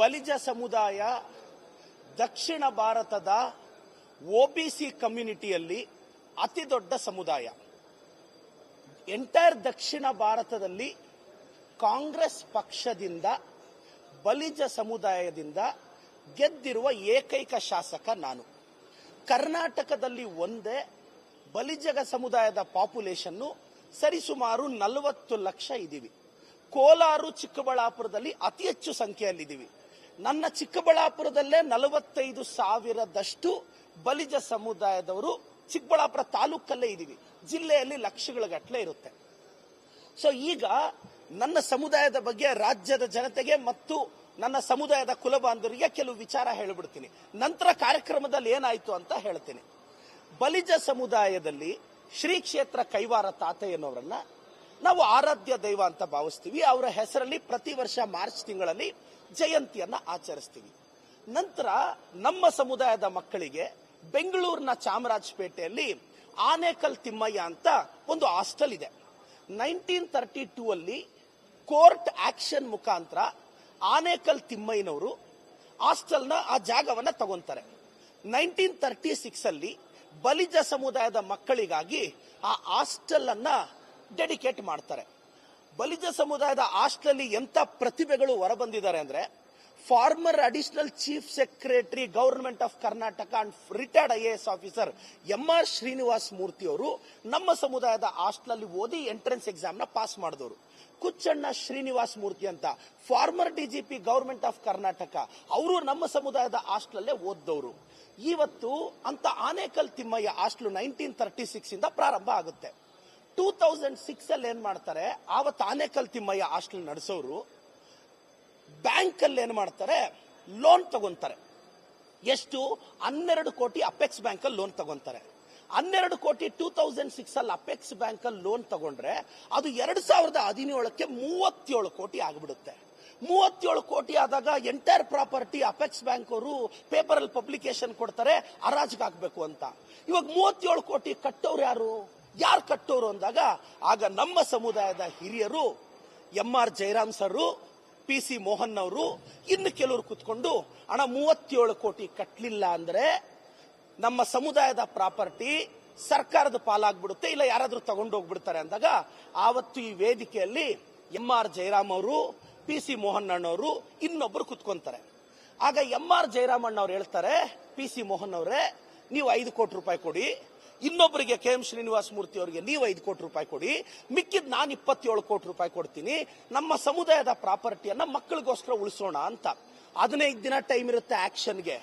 ಬಲಿಜ ಸಮುದಾಯ ದಕ್ಷಿಣ ಭಾರತದ ಒಬಿಸಿ ಕಮ್ಯುನಿಟಿಯಲ್ಲಿ ಅತಿ ದೊಡ್ಡ ಸಮುದಾಯ. ಎಂಟೈರ್ ದಕ್ಷಿಣ ಭಾರತದಲ್ಲಿ ಕಾಂಗ್ರೆಸ್ ಪಕ್ಷದಿಂದ ಬಲಿಜ ಸಮುದಾಯದಿಂದ ಗೆದ್ದಿರುವ ಏಕೈಕ ಶಾಸಕ ನಾನು. ಕರ್ನಾಟಕದಲ್ಲಿ ಒಂದೇ ಬಲಿಜಗ ಸಮುದಾಯದ ಪಾಪ್ಯುಲೇಷನ್ ಸರಿಸುಮಾರು 40 ಲಕ್ಷ ಇದ್ದೀವಿ. ಕೋಲಾರ, ಚಿಕ್ಕಬಳ್ಳಾಪುರದಲ್ಲಿ ಅತಿ ಹೆಚ್ಚು ಸಂಖ್ಯೆಯಲ್ಲಿದ್ದೀವಿ. ನನ್ನ ಚಿಕ್ಕಬಳ್ಳಾಪುರದಲ್ಲೇ 45,000ದಷ್ಟು ಬಲಿಜ ಸಮುದಾಯದವರು ಚಿಕ್ಕಬಳ್ಳಾಪುರ ತಾಲೂಕಲ್ಲೇ ಇದ್ದೀವಿ. ಜಿಲ್ಲೆಯಲ್ಲಿ ಲಕ್ಷಗಳ ಗಟ್ಟಲೆ ಇರುತ್ತೆ. ಸೊ ಈಗ ನನ್ನ ಸಮುದಾಯದ ಬಗ್ಗೆ ರಾಜ್ಯದ ಜನತೆಗೆ ಮತ್ತು ನನ್ನ ಸಮುದಾಯದ ಕುಲಬಾಂಧವರಿಗೆ ಕೆಲವು ವಿಚಾರ ಹೇಳಿಬಿಡ್ತೀನಿ. ನಂತರ ಕಾರ್ಯಕ್ರಮದಲ್ಲಿ ಏನಾಯ್ತು ಅಂತ ಹೇಳ್ತೀನಿ. ಬಲಿಜ ಸಮುದಾಯದಲ್ಲಿ ಶ್ರೀ ಕ್ಷೇತ್ರ ಕೈವಾರ ತಾತಯ್ಯನವರನ್ನ ನಾವು ಆರಾಧ್ಯ ದೈವ ಅಂತ ಭಾವಿಸ್ತೀವಿ. ಅವರ ಹೆಸರಲ್ಲಿ ಪ್ರತಿ ವರ್ಷ ಮಾರ್ಚ್ ತಿಂಗಳಲ್ಲಿ ಜಯಂತಿಯನ್ನ ಆಚರಿಸ್ತೀವಿ. ನಂತರ ನಮ್ಮ ಸಮುದಾಯದ ಮಕ್ಕಳಿಗೆ ಬೆಂಗಳೂರಿನ ಚಾಮರಾಜಪೇಟೆಯಲ್ಲಿ ಆನೇಕಲ್ ತಿಮ್ಮಯ್ಯ ಅಂತ ಒಂದು ಹಾಸ್ಟೆಲ್ ಇದೆ. 1932 ಅಲ್ಲಿ ಕೋರ್ಟ್ ಆಕ್ಷನ್ ಮುಖಾಂತರ ಆನೇಕಲ್ ತಿಮ್ಮಯ್ಯನವರು ಹಾಸ್ಟೆಲ್ನ ಆ ಜಾಗವನ್ನ ತಗೊಂತಾರೆ. 1936 ಅಲ್ಲಿ ಬಲಿಜ ಸಮುದಾಯದ ಮಕ್ಕಳಿಗಾಗಿ ಆ ಹಾಸ್ಟೆಲ್ ಅನ್ನ ಡೆಡಿಕೇಟ್ ಮಾಡ್ತಾರೆ. ಬಲಿಜ ಸಮುದಾಯದ ಹಾಸ್ಟೆಲ್ ಎಂತ ಪ್ರತಿಭೆಗಳು ಹೊರಬಂದಿದ್ದಾರೆ ಅಂದ್ರೆ, former additional chief secretary government of Karnataka and retired IAS officer MR Srinivas Murthy ಅವರು ನಮ್ಮ ಸಮುದಾಯದ ಹಾಸ್ಟೆಲ್ ಓದಿ ಎಂಟ್ರೆನ್ಸ್ ಎಕ್ಸಾಮ್ ನ ಪಾಸ್ ಮಾಡಿದವರು. ಕುಚ್ಚಣ್ಣ ಶ್ರೀನಿವಾಸ್ ಮೂರ್ತಿ ಅಂತ farmer DGP government of Karnataka, ಅವರು ನಮ್ಮ ಸಮುದಾಯದ ಹಾಸ್ಟೆಲ್ ಓದ್ದವರು. ಇವತ್ತು ಅಂತ ಆನೇಕಲ್ ತಿಮ್ಮಯ್ಯ ಹಾಸ್ಟೆಲ್ 1936 ಇಂದ ಪ್ರಾರಂಭ ಆಗುತ್ತೆ. 2006 ಅಲ್ಲಿ ಏನ್ ಮಾಡ್ತಾರೆ, ಆವತ್ತು ಆನೇಕಲ್ ತಿಮ್ಮಯ್ಯ ಹಾಸ್ಟೆಲ್ ನಡೆಸೋರು ಬ್ಯಾಂಕ್ ಅಲ್ಲಿ ಏನ್ ಮಾಡ್ತಾರೆ, ಲೋನ್ ತಗೊಂತಾರೆ. ಎಷ್ಟು? 12 ಕೋಟಿ ಅಪೆಕ್ಸ್ ಬ್ಯಾಂಕ್ ಅಲ್ಲಿ ಲೋನ್ ತಗೊಂತಾರೆ. 12 ಕೋಟಿ 2006 ಅಲ್ಲಿ ಅಪೆಕ್ಸ್ ಬ್ಯಾಂಕ್ ಅಲ್ಲಿ ಲೋನ್ ತಗೊಂಡ್ರೆ ಅದು 2017ಕ್ಕೆ 37 ಕೋಟಿ ಆಗ್ಬಿಡುತ್ತೆ. 37 ಕೋಟಿ ಆದಾಗ ಎಂಟೈರ್ ಪ್ರಾಪರ್ಟಿ ಅಪೆಕ್ಸ್ ಬ್ಯಾಂಕ್ ಅವರು ಪೇಪರ್ ಅಲ್ಲಿ ಪಬ್ಲಿಕೇಶನ್ ಕೊಡ್ತಾರೆ ಹರಾಜಿಗೆ ಹಾಕಬೇಕು ಅಂತ. ಇವಾಗ 37 ಕೋಟಿ ಕಟ್ಟೋರು ಯಾರು ಕಟ್ಟೋರು ಅಂದಾಗ, ಆಗ ನಮ್ಮ ಸಮುದಾಯದ ಹಿರಿಯರು MR Jayaram sir, PC Mohan ಅವರು, ಇನ್ನು ಕೆಲವರು ಕುತ್ಕೊಂಡು ಹಣ 37 ಕೋಟಿ ಕಟ್ಟಲಿಲ್ಲ ಅಂದ್ರೆ ನಮ್ಮ ಸಮುದಾಯದ ಪ್ರಾಪರ್ಟಿ ಸರ್ಕಾರದ ಪಾಲಾಗ್ಬಿಡುತ್ತೆ, ಇಲ್ಲ ಯಾರಾದ್ರೂ ತಗೊಂಡು ಹೋಗ್ಬಿಡ್ತಾರೆ ಅಂದಾಗ, ಆವತ್ತು ಈ ವೇದಿಕೆಯಲ್ಲಿ MR ಜಯರಾಮ್ ಅವರು, PC ಮೋಹನ್ ಅಣ್ಣವರು, ಇನ್ನೊಬ್ರು ಕುತ್ಕೊಂತಾರೆ. ಆಗ MR ಜಯರಾಮ್ ಅಣ್ಣವ್ರು ಹೇಳ್ತಾರೆ, PC ಮೋಹನ್ ಅವರೇ ನೀವು 5 ಕೋಟಿ ರೂಪಾಯಿ ಕೊಡಿ, ಇನ್ನೊಬ್ಬರಿಗೆ KM ಶ್ರೀನಿವಾಸ ಮೂರ್ತಿ ಅವರಿಗೆ ನೀವು 5 ಕೋಟಿ ರೂಪಾಯಿ ಕೊಡಿ, ಮಿಕ್ಕಿದ್ ನಾನು 27 ಕೋಟಿ ರೂಪಾಯಿ ಕೊಡ್ತೀನಿ, ನಮ್ಮ ಸಮುದಾಯದ ಪ್ರಾಪರ್ಟಿಯನ್ನ ಮಕ್ಕಳಿಗೋಸ್ಕರ ಉಳಿಸೋಣ ಅಂತ. 15 ದಿನ ಟೈಮ್ ಇರುತ್ತೆ ಆಕ್ಷನ್ಗೆ.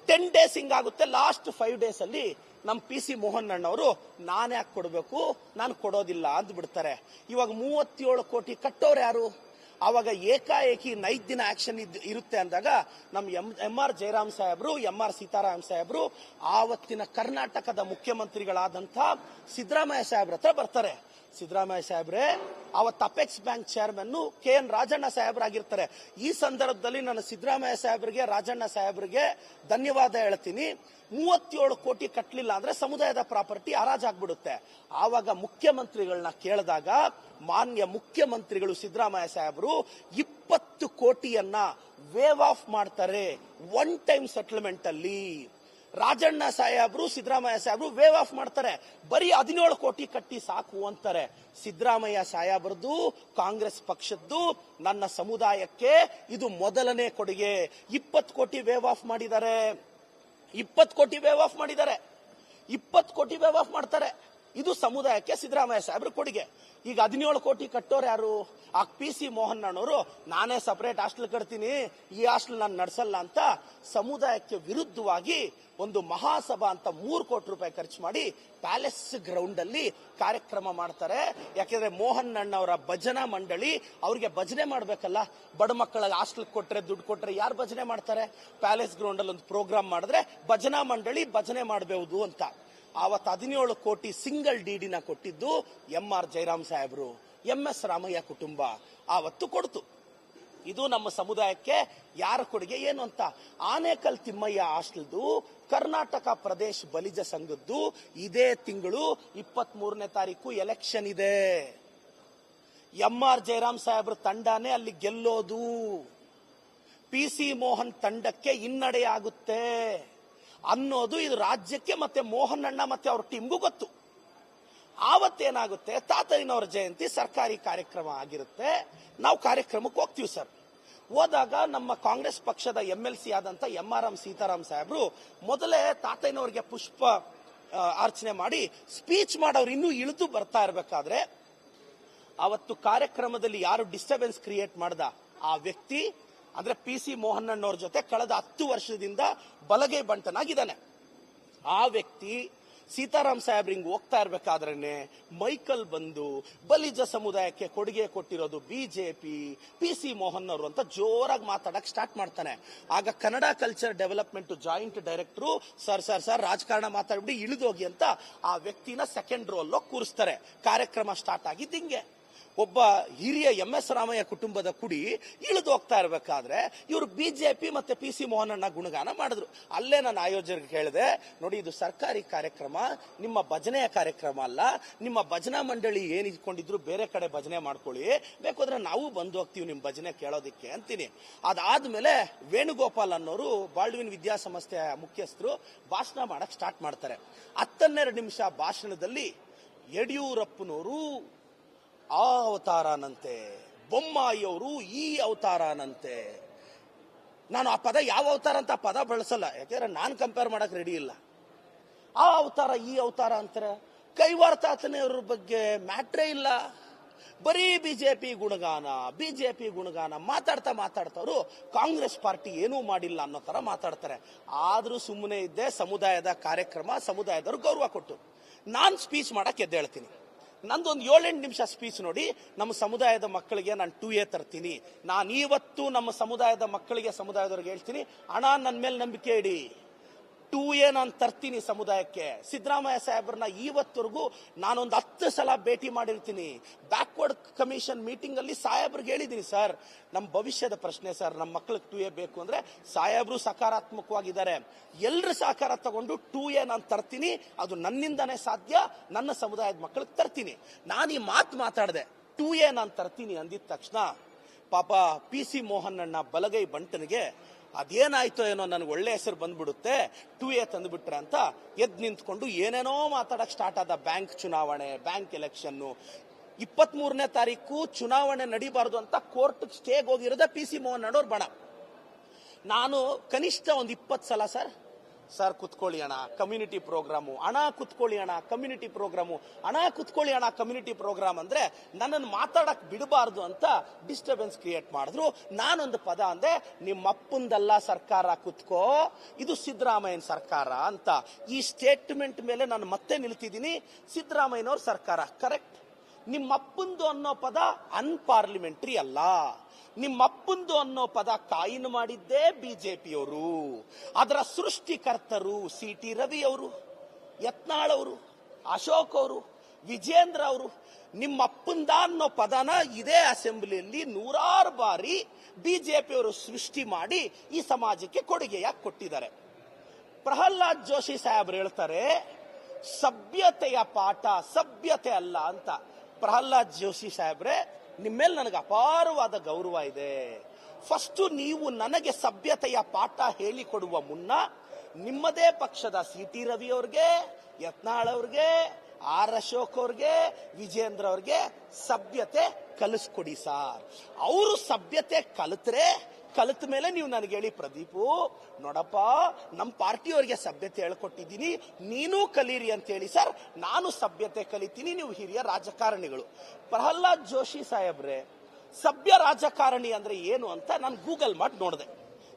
10 ಡೇಸ್ ಹಿಂಗಾಗುತ್ತೆ. ಲಾಸ್ಟ್ 5 ಡೇಸ್ ಅಲ್ಲಿ ನಮ್ಮ PC ಮೋಹನ್ ಅಣ್ಣವರು ನಾನೇ ಯಾಕೆ ಕೊಡಬೇಕು, ನಾನು ಕೊಡೋದಿಲ್ಲ ಅಂದ್ ಬಿಡ್ತಾರೆ. ಇವಾಗ 37 ಕೋಟಿ ಕಟ್ಟೋರು ಯಾರು? ಆವಾಗ ಏಕಾಏಕಿ 5 ದಿನ ಆಕ್ಷನ್ ಇರುತ್ತೆ ಅಂದಾಗ ನಮ್ಮ MR ಜಯರಾಮ್ ಸಾಹೇಬ್ರು, MR ಸೀತಾರಾಮ್ ಸಾಹೇಬ್ರು ಆವತ್ತಿನ ಕರ್ನಾಟಕದ ಮುಖ್ಯಮಂತ್ರಿಗಳಾದಂಥ ಸಿದ್ದರಾಮಯ್ಯ ಸಾಹೇಬ್ರ ಹತ್ರ ಬರ್ತಾರೆ. ಸಿದ್ದರಾಮಯ್ಯ ಸಾಹೇಬ್ರೆ, ಅವತ್ತು apex bank chairman KN Rajanna ಸಾಹೇಬ್ರಾಗಿರ್ತಾರೆ. ಈ ಸಂದರ್ಭದಲ್ಲಿ ನಾನು ಸಿದ್ದರಾಮಯ್ಯ ಸಾಹೇಬ್ರಿಗೆ, ರಾಜಣ್ಣ ಸಾಹೇಬ್ರಿಗೆ ಧನ್ಯವಾದ ಹೇಳ್ತೀನಿ. 37 ಕೋಟಿ ಕಟ್ಟಲಿಲ್ಲ ಅಂದ್ರೆ ಸಮುದಾಯದ ಪ್ರಾಪರ್ಟಿ ಹರಾಜಾಗ್ಬಿಡುತ್ತೆ. ಆವಾಗ ಮುಖ್ಯಮಂತ್ರಿಗಳನ್ನ ಕೇಳಿದಾಗ ಮಾನ್ಯ ಮುಖ್ಯಮಂತ್ರಿಗಳು ಸಿದ್ದರಾಮಯ್ಯ ಸಾಹೇಬರು 20 ಕೋಟಿಯನ್ನ ವೇವ್ ಆಫ್ ಮಾಡ್ತಾರೆ ಒನ್ ಟೈಮ್ ಸೆಟಲ್ಮೆಂಟ್ ಅಲ್ಲಿ. ರಾಜಣ್ಣ ಸಾಹೇಬ್ರು, ಸಿದ್ದರಾಮಯ್ಯ ಸಾಹೇಬ್ರು ವೇವ್ ಆಫ್ ಮಾಡ್ತಾರೆ, ಬರೀ 17 ಕೋಟಿ ಕಟ್ಟಿ ಸಾಕು ಅಂತಾರೆ. ಸಿದ್ದರಾಮಯ್ಯ ಸಾಹೇಬ್ರದ್ದು, ಕಾಂಗ್ರೆಸ್ ಪಕ್ಷದ್ದು ನನ್ನ ಸಮುದಾಯಕ್ಕೆ ಇದು ಮೊದಲನೇ ಕೊಡುಗೆ. 20 ಕೋಟಿ ವೇವ್ ಆಫ್ ಮಾಡಿದ್ದಾರೆ. 20 ಕೋಟಿ ವೇವ್ ಆಫ್ ಮಾಡಿದ್ದಾರೆ. 20 ಕೋಟಿ ವೇವ್ ಆಫ್ ಮಾಡ್ತಾರೆ. ಇದು ಸಮುದಾಯಕ್ಕೆ ಸಿದ್ದರಾಮಯ್ಯ ಸಾಹೇಬ್ರ ಕೊಡುಗೆ. ಈಗ 17 ಕೋಟಿ ಕಟ್ಟೋರು ಯಾರು? ಆ PC ಮೋಹನ್ ಅಣ್ಣವರು ನಾನೇ ಸಪರೇಟ್ ಹಾಸ್ಟೆಲ್ ಕಟ್ತೀನಿ, ಈ ಹಾಸ್ಟೆಲ್ ನಾನು ನಡೆಸಲ್ಲ ಅಂತ ಸಮುದಾಯಕ್ಕೆ ವಿರುದ್ಧವಾಗಿ ಒಂದು ಮಹಾಸಭಾ ಅಂತ 3 ಕೋಟಿ ರೂಪಾಯಿ ಖರ್ಚು ಮಾಡಿ ಪ್ಯಾಲೇಸ್ ಗ್ರೌಂಡ್ ಅಲ್ಲಿ ಕಾರ್ಯಕ್ರಮ ಮಾಡ್ತಾರೆ. ಯಾಕೆಂದ್ರೆ ಮೋಹನ್ ಅಣ್ಣವರ ಭಜನಾ ಮಂಡಳಿ, ಅವ್ರಿಗೆ ಭಜನೆ ಮಾಡ್ಬೇಕಲ್ಲ, ಬಡ ಮಕ್ಕಳ ಹಾಸ್ಟೆಲ್ ಕೊಟ್ರೆ ದುಡ್ಡು ಕೊಟ್ರೆ ಯಾರು ಭಜನೆ ಮಾಡ್ತಾರೆ? ಪ್ಯಾಲೇಸ್ ಗ್ರೌಂಡ್ ಅಲ್ಲಿ ಒಂದು ಪ್ರೋಗ್ರಾಮ್ ಮಾಡಿದ್ರೆ ಭಜನಾ ಮಂಡಳಿ ಭಜನೆ ಮಾಡಬಹುದು ಅಂತ. ಆವತ್ತು 17 ಕೋಟಿ ಸಿಂಗಲ್ ಡಿಡಿನ ಕೊಟ್ಟಿದ್ದು MR ಜಯರಾಮ್ ಸಾಹೇಬ್ರು, MS ರಾಮಯ್ಯ ಕುಟುಂಬ ಆವತ್ತು ಕೊಡ್ತು. ಇದು ನಮ್ಮ ಸಮುದಾಯಕ್ಕೆ ಯಾರ ಕೊಡುಗೆ ಏನು ಅಂತ. ಆನೇಕಲ್ ತಿಮ್ಮಯ್ಯ ಹಾಸ್ಟೆಲ್ದು ಕರ್ನಾಟಕ ಪ್ರದೇಶ ಬಲಿಜ ಸಂಘದ್ದು ಇದೇ ತಿಂಗಳು 23ನೇ ತಾರೀಕು ಎಲೆಕ್ಷನ್ ಇದೆ. MR ಜಯರಾಮ್ ಸಾಹೇಬ್ರ ತಂಡನೇ ಅಲ್ಲಿ ಗೆಲ್ಲೋದು. PC ಮೋಹನ್ ತಂಡಕ್ಕೆ ಹಿನ್ನಡೆಯಾಗುತ್ತೆ ಅನ್ನೋದು ಇದು ರಾಜ್ಯಕ್ಕೆ ಮತ್ತೆ ಮೋಹನ್ ಅಣ್ಣ ಮತ್ತೆ ಅವ್ರ ಟೀಮ್ಗೂ ಗೊತ್ತು. ಆವತ್ತೇನಾಗುತ್ತೆ, ತಾತಯ್ಯನವರ ಜಯಂತಿ ಸರ್ಕಾರಿ ಕಾರ್ಯಕ್ರಮ ಆಗಿರುತ್ತೆ. ನಾವು ಕಾರ್ಯಕ್ರಮಕ್ಕೆ ಹೋಗ್ತೀವಿ ಸರ್. ಹೋದಾಗ ನಮ್ಮ ಕಾಂಗ್ರೆಸ್ ಪಕ್ಷದ MLC ಆದಂತ MRM ಸೀತಾರಾಮ್ ಸಾಹೇಬ್ರು ಮೊದಲೇ ತಾತಯ್ಯನವರಿಗೆ ಪುಷ್ಪ ಅರ್ಚನೆ ಮಾಡಿ ಸ್ಪೀಚ್ ಮಾಡೋರು ಇನ್ನೂ ಇಳಿದು ಬರ್ತಾ ಇರಬೇಕಾದ್ರೆ ಅವತ್ತು ಕಾರ್ಯಕ್ರಮದಲ್ಲಿ ಯಾರು ಡಿಸ್ಟರ್ಬೆನ್ಸ್ ಕ್ರಿಯೇಟ್ ಮಾಡ್ದ ಆ ವ್ಯಕ್ತಿ ಅಂದ್ರೆ PC ಮೋಹನ್ ಅಣ್ಣವ್ರ ಜೊತೆ ಕಳೆದ 10 ವರ್ಷದಿಂದ ಬಲಗೈ ಬಂಟನಾಗಿದ್ದಾನೆ. ಆ ವ್ಯಕ್ತಿ ಸೀತಾರಾಮ್ ಸಾಹೇಬ್ರಿಂಗ್ ಹೋಗ್ತಾ ಇರ್ಬೇಕಾದ್ರೇನೆ ಮೈಕಲ್ ಬಂದು ಬಲಿಜ ಸಮುದಾಯಕ್ಕೆ ಕೊಡುಗೆ ಕೊಟ್ಟಿರೋದು ಬಿಜೆಪಿ, PC ಮೋಹನ್ ಅವರು ಅಂತ ಜೋರಾಗಿ ಮಾತಾಡಕ್ ಸ್ಟಾರ್ಟ್ ಮಾಡ್ತಾನೆ. ಆಗ Kannada culture development joint director sir ರಾಜಕಾರಣ ಮಾತಾಡ್ಬಿಡಿ ಇಳಿದೋಗಿ ಅಂತ ಆ ವ್ಯಕ್ತಿನ ಸೆಕೆಂಡ್ ರೋಲ್ ಕೂರಿಸ್ತಾರೆ. ಕಾರ್ಯಕ್ರಮ ಸ್ಟಾರ್ಟ್ ಆಗಿದ್ದು ಹಿಂಗೆ. ಒಬ್ಬ ಹಿರಿಯ MS ರಾಮಯ್ಯ ಕುಟುಂಬದ ಕುಡಿ ಇಳಿದು ಹೋಗ್ತಾ ಇರಬೇಕಾದ್ರೆ ಇವರು ಬಿಜೆಪಿ ಮತ್ತೆ PC ಮೋಹನ್ ಅಣ್ಣ ಗುಣಗಾನ ಮಾಡಿದ್ರು. ಅಲ್ಲೇ ನಾನು ಆಯೋಜಕರಿಗೆ ಹೇಳಿದೆ, ನೋಡಿ ಇದು ಸರ್ಕಾರಿ ಕಾರ್ಯಕ್ರಮ, ನಿಮ್ಮ ಭಜನೆಯ ಕಾರ್ಯಕ್ರಮ ಅಲ್ಲ. ನಿಮ್ಮ ಭಜನಾ ಮಂಡಳಿ ಏನ್ ಇಟ್ಕೊಂಡಿದ್ರು ಬೇರೆ ಕಡೆ ಭಜನೆ ಮಾಡ್ಕೊಳ್ಳಿ, ಬೇಕಾದ್ರೆ ನಾವು ಬಂದು ಹೋಗ್ತೀವಿ ನಿಮ್ ಭಜನೆ ಕೇಳೋದಿಕ್ಕೆ ಅಂತೀನಿ. ಅದಾದ್ಮೇಲೆ ವೇಣುಗೋಪಾಲ್ ಅನ್ನೋರು ಬಾಲ್ಡ್ವಿನ್ ವಿದ್ಯಾಸಂಸ್ಥೆಯ ಮುಖ್ಯಸ್ಥರು ಭಾಷಣ ಮಾಡಕ್ ಸ್ಟಾರ್ಟ್ ಮಾಡ್ತಾರೆ. 12 ನಿಮಿಷ ಭಾಷಣದಲ್ಲಿ ಯಡಿಯೂರಪ್ಪನವರು ಆ ಅವತಾರನಂತೆ, ಬೊಮ್ಮಾಯಿಯವರು ಈ ಅವತಾರನಂತೆ. ನಾನು ಆ ಪದ ಯಾವ ಅವತಾರ ಅಂತ ಆ ಪದ ಬಳಸಲ್ಲ, ಯಾಕೆಂದ್ರೆ ನಾನು ಕಂಪೇರ್ ಮಾಡಕ್ ರೆಡಿ ಇಲ್ಲ. ಆ ಅವತಾರ ಈ ಅವತಾರ ಅಂತಾರೆ. ಕೈವಾರ ತಾತನೆಯವ್ರ ಬಗ್ಗೆ ಮ್ಯಾಟ್ರೇ ಇಲ್ಲ, ಬರೀ ಬಿಜೆಪಿ ಗುಣಗಾನ ಮಾತಾಡ್ತವ್ರು ಕಾಂಗ್ರೆಸ್ ಪಾರ್ಟಿ ಏನೂ ಮಾಡಿಲ್ಲ ಅನ್ನೋ ತರ ಮಾತಾಡ್ತಾರೆ. ಆದ್ರೂ ಸುಮ್ಮನೆ ಇದ್ದೆ. ಸಮುದಾಯದ ಕಾರ್ಯಕ್ರಮ, ಸಮುದಾಯದವ್ರು ಗೌರವ ಕೊಟ್ಟು ನಾನ್ ಸ್ಪೀಚ್ ಮಾಡಕ್ ಎದ್ದೇಳ್ತೀನಿ. ನಂದೊಂದು 7-8 ನಿಮಿಷ ಸ್ಪೀಚ್ ನೋಡಿ, ನಮ್ಮ ಸಮುದಾಯದ ಮಕ್ಕಳಿಗೆ ನಾನು 2A ತರ್ತೀನಿ. ನಾನು ಇವತ್ತು ನಮ್ಮ ಸಮುದಾಯದ ಮಕ್ಕಳಿಗೆ, ಸಮುದಾಯದವ್ರಿಗೆ ಹೇಳ್ತೀನಿ, ಅಣ್ಣ ನನ್ನ ಮೇಲೆ ನಂಬಿಕೆ ಇಡಿ, 2A ನಾನು ತರ್ತೀನಿ ಸಮುದಾಯಕ್ಕೆ. ಸಿದ್ದರಾಮಯ್ಯ ಸಾಹೇಬ್ರನ್ನ ಇವತ್ತವರೆಗೂ ನಾನೊಂದು 10 ಸಲ ಭೇಟಿ ಮಾಡಿರ್ತೀನಿ. ಬ್ಯಾಕ್ವರ್ಡ್ ಕಮಿಷನ್ ಮೀಟಿಂಗ್ ಅಲ್ಲಿ ಸಾಹೇಬ್ರಿಗೆ ಹೇಳಿದ್ದೀನಿ, ಸರ್ ನಮ್ಮ ಭವಿಷ್ಯದ ಪ್ರಶ್ನೆ ಸರ್, ನಮ್ಮ ಮಕ್ಕಳಿಗೆ 2A ಬೇಕು ಅಂದ್ರೆ ಸಾಹೇಬ್ರು ಸಕಾರಾತ್ಮಕವಾಗಿದ್ದಾರೆ. ಎಲ್ಲರೂ ಸಹಕಾರ ತಗೊಂಡು 2A ನಾನು ತರ್ತೀನಿ, ಅದು ನನ್ನಿಂದನೇ ಸಾಧ್ಯ, ನನ್ನ ಸಮುದಾಯದ ಮಕ್ಕಳಿಗೆ ತರ್ತೀನಿ. ನಾನು ಈ ಮಾತಾಡಿದೆ, 2A ನಾನು ತರ್ತೀನಿ ಅಂದಿದ ತಕ್ಷಣ ಪಾಪ PC ಮೋಹನ್ ಅಣ್ಣ ಬಲಗೈ ಬಂಟನಿಗೆ ಅದೇನಾಯ್ತೋ ಏನೋ ನನಗೆ ಒಳ್ಳೆ ಹೆಸರು ಬಂದ್ಬಿಡುತ್ತೆ, 2A ತಂದುಬಿಟ್ರೆ ಅಂತ ಎದ್ದು ನಿಂತ್ಕೊಂಡು ಏನೇನೋ ಮಾತಾಡಕ್ ಸ್ಟಾರ್ಟ್ ಆದ. ಬ್ಯಾಂಕ್ ಚುನಾವಣೆ, ಬ್ಯಾಂಕ್ ಎಲೆಕ್ಷನ್, 23ನೇ ತಾರೀಕು ಚುನಾವಣೆ ನಡೀಬಾರ್ದು ಅಂತ ಕೋರ್ಟ್ ಸ್ಟೇಗೆ ಹೋಗಿರೋದೇ PC ಮೋಹನ್ ಅಣ್ಣವ್ರ ಬಣ. ನಾನು ಕನಿಷ್ಠ ಒಂದು 20 ಸಲ ಸರ್ ಕುತ್ಕೊಳ್ಳಿ ಅಣ್ಣ ಕಮ್ಯುನಿಟಿ ಪ್ರೋಗ್ರಾಮು, ಅಣ್ಣ ಕುತ್ಕೊಳ್ಳಿ ಅಣ್ಣ ಕಮ್ಯುನಿಟಿ ಪ್ರೋಗ್ರಾಮು, ಅಣ್ಣ ಕುತ್ಕೊಳ್ಳಿ ಅಣ್ಣ ಕಮ್ಯುನಿಟಿ ಪ್ರೋಗ್ರಾಮ್ ಅಂದ್ರೆ ನನ್ನನ್ನು ಮಾತಾಡಕ್ ಬಿಡಬಾರ್ದು ಅಂತ ಡಿಸ್ಟರ್ಬೆನ್ಸ್ ಕ್ರಿಯೇಟ್ ಮಾಡಿದ್ರು. ನಾನೊಂದು ಪದ ಅಂದೆ, ನಿಮ್ಮಪ್ಪಂದಲ್ಲ ಸರ್ಕಾರ ಕುತ್ಕೋ, ಇದು ಸಿದ್ದರಾಮಯ್ಯನ ಸರ್ಕಾರ ಅಂತ. ಈ ಸ್ಟೇಟ್ಮೆಂಟ್ ಮೇಲೆ ನಾನು ಮತ್ತೆ ನಿಲ್ತಿದ್ದೀನಿ. ಸಿದ್ದರಾಮಯ್ಯನವ್ರ ಸರ್ಕಾರ ಕರೆಕ್ಟ್. ನಿಮ್ಮಪ್ಪಂದು ಅನ್ನೋ ಪದ ಅನ್ಪಾರ್ಲಿಮೆಂಟ್ರಿ ಅಲ್ಲ. ನಿಮ್ಮಪ್ಪಂದು ಅನ್ನೋ ಪದ ಕಾಯಿನ್ ಮಾಡಿದ್ದೇ ಬಿಜೆಪಿಯವರು. ಅದರ ಸೃಷ್ಟಿಕರ್ತರು CT ರವಿ ಅವರು, ಯತ್ನಾಳ್ ಅವರು, ಅಶೋಕ್ ಅವರು, ವಿಜೇಂದ್ರ ಅವರು. ನಿಮ್ಮಪ್ಪಂದ ಅನ್ನೋ ಪದನ ಇದೇ ಅಸೆಂಬ್ಲಿಯಲ್ಲಿ 100 ಬಾರಿ ಬಿಜೆಪಿಯವರು ಸೃಷ್ಟಿ ಮಾಡಿ ಈ ಸಮಾಜಕ್ಕೆ ಕೊಡುಗೆಯಾಗಿ ಕೊಟ್ಟಿದ್ದಾರೆ. ಪ್ರಹ್ಲಾದ್ ಜೋಶಿ ಸಾಹೇಬ್ರು ಹೇಳ್ತಾರೆ, ಸಭ್ಯತೆಯ ಪಾಠ ಸಭ್ಯತೆ ಅಲ್ಲ ಅಂತ. ಪ್ರಹ್ಲಾದ್ ಜೋಶಿ ಸಾಹೇಬ್ರೆ, ನಿಮ್ಮೇಲೆ ನನಗೆ ಅಪಾರವಾದ ಗೌರವ ಇದೆ. ಫಸ್ಟ್ ನೀವು ನನಗೆ ಸಭ್ಯತೆಯ ಪಾಠ ಹೇಳಿಕೊಡುವ ಮುನ್ನ ನಿಮ್ಮದೇ ಪಕ್ಷದ CT ರವಿ ಅವ್ರಿಗೆ, ಯತ್ನಾಳ್ ಅವ್ರಿಗೆ, R ಅಶೋಕ್ ಅವ್ರಿಗೆ, ವಿಜೇಂದ್ರ ಅವ್ರಿಗೆ ಸಭ್ಯತೆ ಕಲಿಸ್ಕೊಡಿ ಸಾರ್. ಅವರು ಸಭ್ಯತೆ ಕಲಿತ ಮೇಲೆ ನೀವು ನನಗೆ ಹೇಳಿ, ಪ್ರದೀಪು ನೋಡಪ್ಪ ನಮ್ಮ ಪಾರ್ಟಿಯವರಿಗೆ ಸಭ್ಯತೆ ಹೇಳ್ಕೊಟ್ಟಿದ್ದೀನಿ, ನೀನು ಕಲೀರಿ ಅಂತ ಹೇಳಿ ಸರ್. ನಾನು ಸಭ್ಯತೆ ಕಲಿತೀನಿ, ನೀವು ಹಿರಿಯ ರಾಜಕಾರಣಿಗಳು. ಪ್ರಹ್ಲಾದ್ ಜೋಶಿ ಸಾಹೇಬ್ರೆ, ಸಭ್ಯ ರಾಜಕಾರಣಿ ಅಂದ್ರೆ ಏನು ಅಂತ ನಾನು ಗೂಗಲ್ ಮಾಡಿ ನೋಡಿದೆ.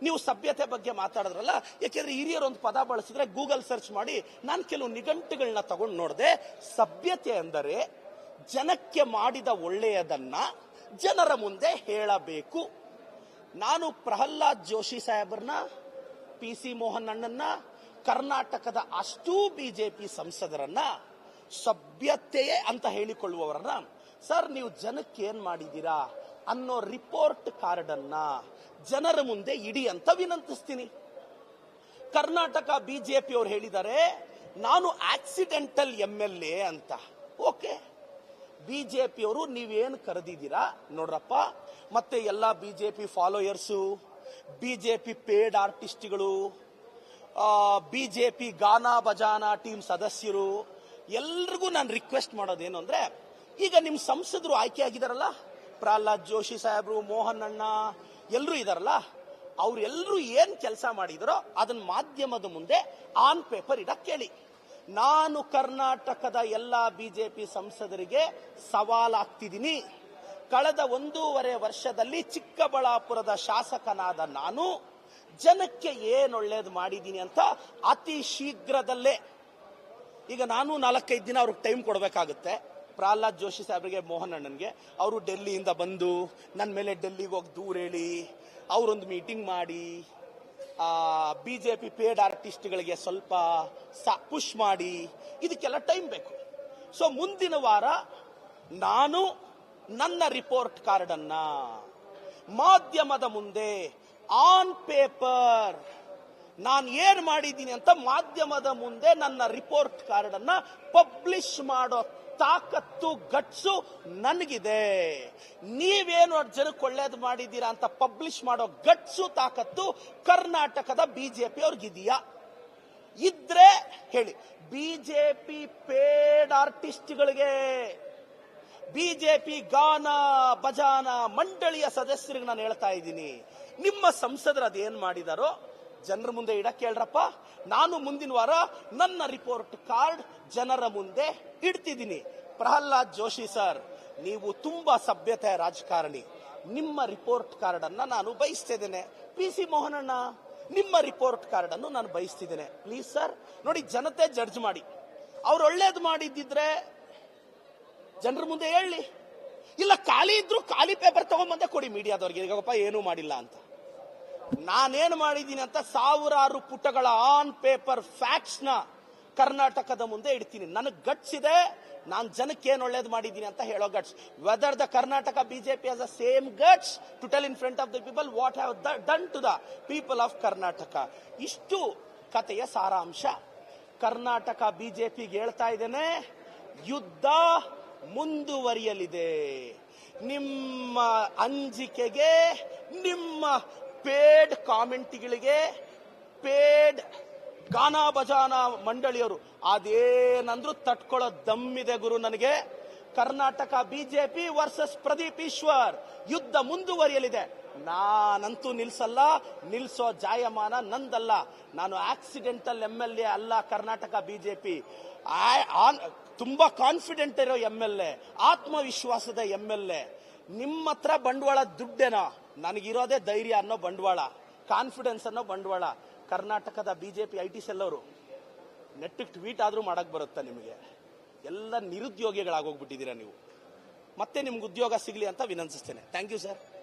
ನೀವು ಸಭ್ಯತೆ ಬಗ್ಗೆ ಮಾತಾಡಿದ್ರಲ್ಲ, ಯಾಕೆಂದ್ರೆ ಹಿರಿಯರು ಒಂದು ಪದ ಬಳಸಿದ್ರೆ ಗೂಗಲ್ ಸರ್ಚ್ ಮಾಡಿ ನಾನು ಕೆಲವು ನಿಘಂಟುಗಳನ್ನ ತಗೊಂಡು ನೋಡಿದೆ. ಸಭ್ಯತೆ ಅಂದರೆ ಜನಕ್ಕೆ ಮಾಡಿದ ಒಳ್ಳೆಯದನ್ನ ಜನರ ಮುಂದೆ ಹೇಳಬೇಕು. ನಾನು ಪ್ರಹ್ಲಾದ್ ಜೋಶಿ ಸಾಹೇಬ್ರನ್ನ, PC ಮೋಹನ್ ಅಣ್ಣನ್ನ, ಕರ್ನಾಟಕದ ಅಷ್ಟೂ ಬಿಜೆಪಿ ಸಂಸದರನ್ನ ಸಭ್ಯತೆಯೇ ಅಂತ ಹೇಳಿಕೊಳ್ಳುವವರನ್ನ, ಸರ್ ನೀವು ಜನಕ್ಕೆ ಏನ್ ಮಾಡಿದ್ದೀರಾ ಅನ್ನೋ ರಿಪೋರ್ಟ್ ಕಾರ್ಡ್ ಅನ್ನ ಜನರ ಮುಂದೆ ಇಡಿ ಅಂತ ವಿನಂತಿಸ್ತೀನಿ. ಕರ್ನಾಟಕ ಬಿಜೆಪಿ ಅವರು ಹೇಳಿದ್ದಾರೆ ನಾನು ಆಕ್ಸಿಡೆಂಟಲ್ MLA ಅಂತ. ಓಕೆ, ಬಿಜೆಪಿಯವರು ನೀವೇನು ಕರೆದಿದ್ದೀರಾ ನೋಡ್ರಪ್ಪ, ಮತ್ತೆ ಎಲ್ಲ ಬಿಜೆಪಿ ಫಾಲೋಯರ್ಸು ಬಿಜೆಪಿ ಪೇಡ್ ಆರ್ಟಿಸ್ಟ್ಗಳು, ಬಿಜೆಪಿ ಗಾನಾ ಬಜಾನಾ ಟೀಮ್ ಸದಸ್ಯರು ಎಲ್ರಿಗೂ ನಾನು ರಿಕ್ವೆಸ್ಟ್ ಮಾಡೋದೇನು ಅಂದ್ರೆ, ಈಗ ನಿಮ್ಮ ಸಂಸದರು ಆಯ್ಕೆ ಆಗಿದಾರಲ್ಲ, ಪ್ರಹ್ಲಾದ್ ಜೋಶಿ ಸಾಹೇಬ್ರು, ಮೋಹನ್ ಅಣ್ಣ ಎಲ್ಲರೂ ಇದಾರಲ್ಲ, ಅವ್ರೆಲ್ಲರೂ ಏನ್ ಕೆಲಸ ಮಾಡಿದರೋ ಅದನ್ನ ಮಾಧ್ಯಮದ ಮುಂದೆ ಆನ್ ಪೇಪರ್ ಇಡಕ್ ಕೇಳಿ. ನಾನು ಕರ್ನಾಟಕದ ಎಲ್ಲಾ ಬಿಜೆಪಿ ಸಂಸದರಿಗೆ ಸವಾಲಾಗ್ತಿದ್ದೀನಿ. ಕಳೆದ 1.5 ವರ್ಷದಲ್ಲಿ ಚಿಕ್ಕಬಳ್ಳಾಪುರದ ಶಾಸಕನಾದ ನಾನು ಜನಕ್ಕೆ ಏನ್ ಒಳ್ಳೇದು ಮಾಡಿದ್ದೀನಿ ಅಂತ ಅತಿ ಶೀಘ್ರದಲ್ಲೇ, ಈಗ ನಾನು 4-5 ದಿನ ಅವ್ರಿಗೆ ಟೈಮ್ ಕೊಡಬೇಕಾಗುತ್ತೆ. ಪ್ರಹ್ಲಾದ್ ಜೋಶಿ ಸಾಹೇಬ್ರಿಗೆ, ಮೋಹನ್ ಅಣ್ಣನ್ಗೆ, ಅವರು ಡೆಲ್ಲಿಯಿಂದ ಬಂದು ನನ್ನ ಮೇಲೆ ಡೆಲ್ಲಿಗೆ ಹೋಗಿ ದೂರ ಹೇಳಿ, ಅವರೊಂದು ಮೀಟಿಂಗ್ ಮಾಡಿ, ಬಿಜೆಪಿ ಪೇಡ್ ಆರ್ಟಿಸ್ಟ್ಗಳಿಗೆ ಸ್ವಲ್ಪ ಪುಷ್ ಮಾಡಿ, ಇದಕ್ಕೆಲ್ಲ ಟೈಮ್ ಬೇಕು. ಸೊ ಮುಂದಿನ ವಾರ ನಾನು ನನ್ನ ರಿಪೋರ್ಟ್ ಕಾರ್ಡ್ ಅನ್ನ ಮಾಧ್ಯಮದ ಮುಂದೆ ಆನ್ ಪೇಪರ್ ನಾನು ಏನ್ ಮಾಡಿದ್ದೀನಿ ಅಂತ ಮಾಧ್ಯಮದ ಮುಂದೆ ನನ್ನ ರಿಪೋರ್ಟ್ ಕಾರ್ಡ್ ಅನ್ನ ಪಬ್ಲಿಷ್ ಮಾಡೋ ತಾಕತ್ತು, ಗಟ್ಸು ನನಗಿದೆ. ನೀವೇನು ಜನಕ್ಕೆ ಒಳ್ಳೇದು ಮಾಡಿದ್ದೀರಾ ಅಂತ ಪಬ್ಲಿಷ್ ಮಾಡೋ ಗಟ್ಸು, ತಾಕತ್ತು ಕರ್ನಾಟಕದ ಬಿಜೆಪಿ ಅವ್ರಿಗಿದೆಯಾ? ಇದ್ರೆ ಹೇಳಿ. ಬಿಜೆಪಿ ಪೇಡ್ ಆರ್ಟಿಸ್ಟ್ಗಳಿಗೆ, ಬಿಜೆಪಿ ಗಾನ ಭಜಾನ ಮಂಡಳಿಯ ಸದಸ್ಯರಿಗೆ ನಾನು ಹೇಳ್ತಾ ಇದ್ದೀನಿ, ನಿಮ್ಮ ಸಂಸದರು ಅದೇನ್ ಮಾಡಿದಾರೋ ಜನರ ಮುಂದೆ ಇಡಕ್ಕೆ ಹೇಳ್ರಪ್ಪ. ನಾನು ಮುಂದಿನ ವಾರ ನನ್ನ ರಿಪೋರ್ಟ್ ಕಾರ್ಡ್ ಜನರ ಮುಂದೆ ಇಡ್ತಿದ್ದೀನಿ. ಪ್ರಹ್ಲಾದ್ ಜೋಶಿ ಸರ್, ನೀವು ತುಂಬಾ ಸಭ್ಯತೆಯ ರಾಜಕಾರಣಿ, ನಿಮ್ಮ ರಿಪೋರ್ಟ್ ಕಾರ್ಡ್ ಅನ್ನ ನಾನು ಬಯಸ್ತಿದ್ದೇನೆ. PC ಮೋಹನಣ್ಣ, ನಿಮ್ಮ ರಿಪೋರ್ಟ್ ಕಾರ್ಡ್ ಅನ್ನು ನಾನು ಬಯಸ್ತಿದ್ದೇನೆ. ಪ್ಲೀಸ್ ಸರ್, ನೋಡಿ, ಜನತೆ ಜಡ್ಜ್ ಮಾಡಿ. ಅವ್ರು ಒಳ್ಳೇದು ಮಾಡಿದ್ದಿದ್ರೆ ಜನರ ಮುಂದೆ ಹೇಳಿ, ಇಲ್ಲ ಖಾಲಿ ಇದ್ರು ಖಾಲಿ ಪೇಪರ್ ತಗೊಂಡ್ಬಂದೆ ಕೊಡಿ ಮೀಡಿಯಾದವ್ರಿಗೆ, ಈಗಪ್ಪ ಏನೂ ಮಾಡಿಲ್ಲ ಅಂತ. ನಾನೇನು ಮಾಡಿದ್ದೀನಿ ಅಂತ ಸಾವಿರಾರು ಪುಟಗಳ ಆನ್ ಪೇಪರ್ ಫ್ಯಾಕ್ಟ್ಸ್ ನ ಕರ್ನಾಟಕದ ಮುಂದೆ ಇಡ್ತೀನಿ. ನನಗೆ ಗಟ್ಸ್ ಇದೆ, ನಾನು ಜನಕ್ಕೆ ಏನು ಒಳ್ಳೇದು ಮಾಡಿದ್ದೀನಿ ಅಂತ ಹೇಳೋ guts. Whether the Karnataka BJP has the same guts to tell in front of the people what have done to the people of Karnataka. ಇಷ್ಟು ಕಥೆಯ ಸಾರಾಂಶ. ಕರ್ನಾಟಕ ಬಿಜೆಪಿಗೆ ಹೇಳ್ತಾ ಇದ್ದೇನೆ, ಯುದ್ಧ ಮುಂದುವರಿಯಲಿದೆ. ನಿಮ್ಮ ಅಂಜಿಕೆಗೆ, ನಿಮ್ಮ ಪೇಡ್ ಕಾಮೆಂಟ್ಗಳಿಗೆ, ಪೇಡ್ ಗಾನಾ ಭಜಾನಾ ಮಂಡಳಿಯವರು ಅದೇನಂದ್ರೂ ತಟ್ಕೊಳ್ಳೋ ದಮ್ಮಿದೆ ಗುರು ನನಗೆ. ಕರ್ನಾಟಕ ಬಿಜೆಪಿ ವರ್ಸಸ್ ಪ್ರದೀಪ್ ಈಶ್ವರ್ ಯುದ್ಧ ಮುಂದುವರಿಯಲಿದೆ. ನಾನಂತೂ ನಿಲ್ಸಲ್ಲ, ನಿಲ್ಸೋ ಜಾಯಮಾನ ನಂದಲ್ಲ. ನಾನು ಆಕ್ಸಿಡೆಂಟಲ್ MLA ಅಲ್ಲ. ಕರ್ನಾಟಕ ಬಿಜೆಪಿ ತುಂಬಾ ಕಾನ್ಫಿಡೆಂಟ್ ಇರೋ MLA, ಆತ್ಮವಿಶ್ವಾಸದ MLA. ನಿಮ್ಮ ಹತ್ರ ಬಂಡವಾಳ ದುಡ್ಡೇನೋ, ನನಗಿರೋದೇ ಧೈರ್ಯ ಅನ್ನೋ ಬಂಡವಾಳ, ಕಾನ್ಫಿಡೆನ್ಸ್ ಅನ್ನೋ ಬಂಡವಾಳ. ಕರ್ನಾಟಕದ ಬಿಜೆಪಿ IT ಸೆಲ್ ಅವರು ನೆಟ್ಟಿಗೆ ಟ್ವೀಟ್ ಆದ್ರೂ ಮಾಡಕ್ ಬರುತ್ತಾ ನಿಮಗೆ? ಎಲ್ಲ ನಿರುದ್ಯೋಗಿಗಳಾಗೋಗ್ಬಿಟ್ಟಿದ್ದೀರಾ ನೀವು. ಮತ್ತೆ ನಿಮ್ಗೆ ಉದ್ಯೋಗ ಸಿಗ್ಲಿ ಅಂತ ವಿನಂತಿಸ್ತೇನೆ. Thank you sir.